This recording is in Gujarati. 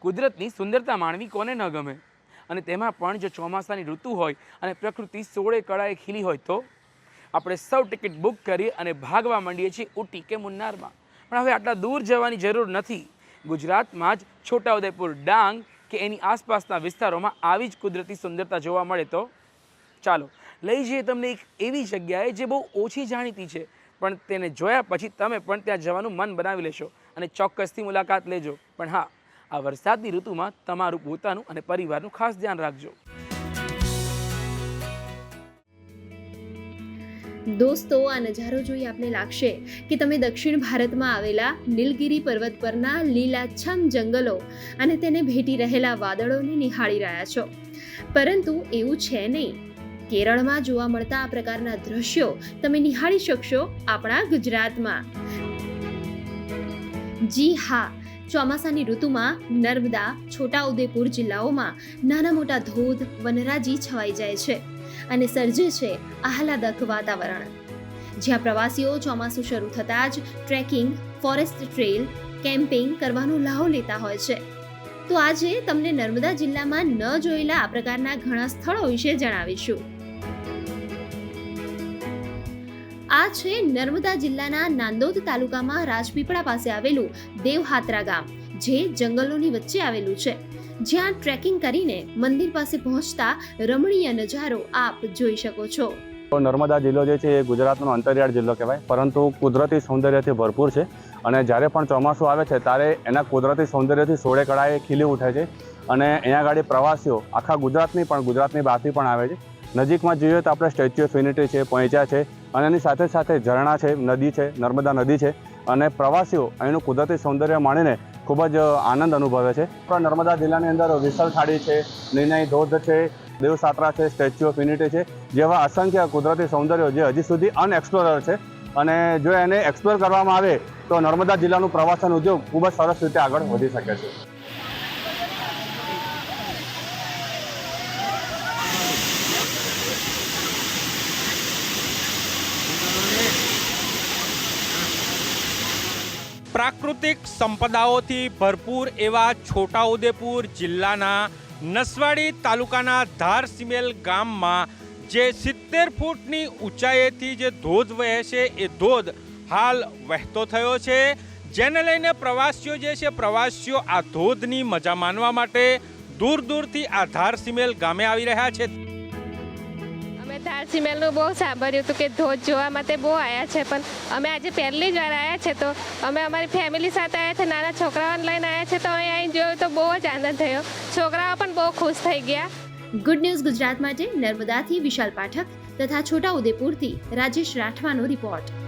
કુદરતની સુંદરતા માણવી કોને ન ગમે, અને તેમાં પણ જો ચોમાસાની ઋતુ હોય અને પ્રકૃતિ સોળે કળાએ ખીલી હોય તો આપણે સૌ ટિકિટ બુક કરી અને ભાગવા માંડીએ છીએ ઉટી કે મુન્નારમાં. પણ હવે આટલા દૂર જવાની જરૂર નથી. ગુજરાતમાં જ છોટાઉદેપુર, ડાંગ કે એની આસપાસના વિસ્તારોમાં આવી જ કુદરતી સુંદરતા જોવા મળે તો ચાલો લઈ જઈએ તમને એક એવી જગ્યાએ જે બહુ ઓછી જાણીતી છે, પણ તેને જોયા પછી તમે પણ ત્યાં જવાનું મન બનાવી લેશો અને ચોક્કસથી મુલાકાત લેજો. પણ હા, આ વરસાદની ઋતુમાં તમારું પોતાનું અને પરિવારનું ખાસ ધ્યાન રાખજો. દોસ્તો, આ નજારો જોઈ આપને લાગશે કે તમે દક્ષિણ ભારતમાં આવેલા નીલગિરી પર્વત પરના લીલાછમ જંગલો અને તેને ભેટી રહેલા વાદળોને નિહાળી રહ્યા છો. પરંતુ એવું છે નહીં. કેરળમાં જોવા મળતા આ પ્રકારના દ્રશ્યો તમે નિહાળી શકશો આપણા ગુજરાતમાં. જી હા, ચોમાસાની ઋતુમાં નર્મદા, છોટાઉદેપુર જિલ્લાઓમાં નાના મોટા ધોધ, વનરાજી છવાઈ જાય છે અને સર્જે છે આહલાદક વાતાવરણ, જ્યાં પ્રવાસીઓ ચોમાસું શરૂ થતાં જ ટ્રેકિંગ, ફોરેસ્ટ ટ્રેલ, કેમ્પિંગ કરવાનો લાહો લેતા હોય છે. તો આજે તમને નર્મદા જિલ્લામાં ન જોયેલા આ પ્રકારના ઘણા સ્થળો વિશે જણાવીશું. આ છે નર્મદા જિલ્લાના નાંદોદ તાલુકામાં રાજપીપળા પાસે આવેલું દેવહાત્રા ગામ, જે જંગલોની વચ્ચે આવેલું છે, જ્યાં ટ્રેકિંગ કરીને મંદિર પાસે પહોંચતા રમણીય નજારો આપ જોઈ શકો છો. નર્મદા જિલ્લો જે છે એ ગુજરાતનો અંતરિયાળ જિલ્લો કહેવાય, પરંતુ કુદરતી સૌંદર્યથી ભરપૂર છે. અને જ્યારે પણ ચોમાસું આવે છે ત્યારે એના કુદરતી સૌંદર્યથી સોળે કળાએ ખીલી ઉઠે છે. અને અહીંયા આગળ પ્રવાસીઓ આખા ગુજરાતની પણ, ગુજરાતની બહારથી પણ આવે છે. નજીકમાં જોઈએ તો આપણે સ્ટેચ્યુ ઓફ યુનિટી છે, પોઈચા છે, અને એની સાથે સાથે ઝરણા છે, નદી છે, નર્મદા નદી છે. અને પ્રવાસીઓ અહીંનું કુદરતી સૌંદર્ય માણીને ખૂબ જ આનંદ અનુભવે છે. પણ નર્મદા જિલ્લાની અંદર વિસલ ખાડી છે, નિર્ણય ધોધ છે, દેવસાત્રા છે, સ્ટેચ્યુ ઓફ યુનિટી છે, જેવા અસંખ્ય કુદરતી સૌંદર્યો જે હજી સુધી અનએક્સપ્લોરર છે. અને જો એને એક્સપ્લોર કરવામાં આવે તો નર્મદા જિલ્લાનું પ્રવાસન ઉદ્યોગ ખૂબ જ સરસ રીતે આગળ વધી શકે છે. પ્રાકૃતિક સંપદાઓથી ભરપૂર એવા છોટાઉદેપુર જિલ્લાના નસવાડી તાલુકાના ધારસિમેલ ગામમાં જે 70 ફૂટની ઊંચાઈએથી જે ધોધ વહે છે એ ધોધ હાલ વહેતો થયો છે, જેને લઈને પ્રવાસીઓ જે છે પ્રવાસીઓ આ ધોધની મજા માણવા માટે દૂર દૂરથી આ ધારસિમેલ ગામે આવી રહ્યા છે. ધારસિમેલનું બહુ સાંભળ્યું હતું કે ધોધ જોવા માટે બહુ આવ્યા છે, પણ અમે આજે પહેલી જ વાર આવ્યા છે. તો અમે અમારી ફેમિલી સાથે આવ્યા છે, નાના છોકરાઓને લઈને આવ્યા છે. તો અહીં અહીં જોયું તો બહુ જ આનંદ થયો, છોકરાઓ પણ બહુ ખુશ થઈ ગયા. ગુડ ન્યૂઝ ગુજરાત માટે નર્મદાથી વિશાલ પાઠક તથા છોટાઉદેપુરથી રાજેશ રાઠવાનો રિપોર્ટ.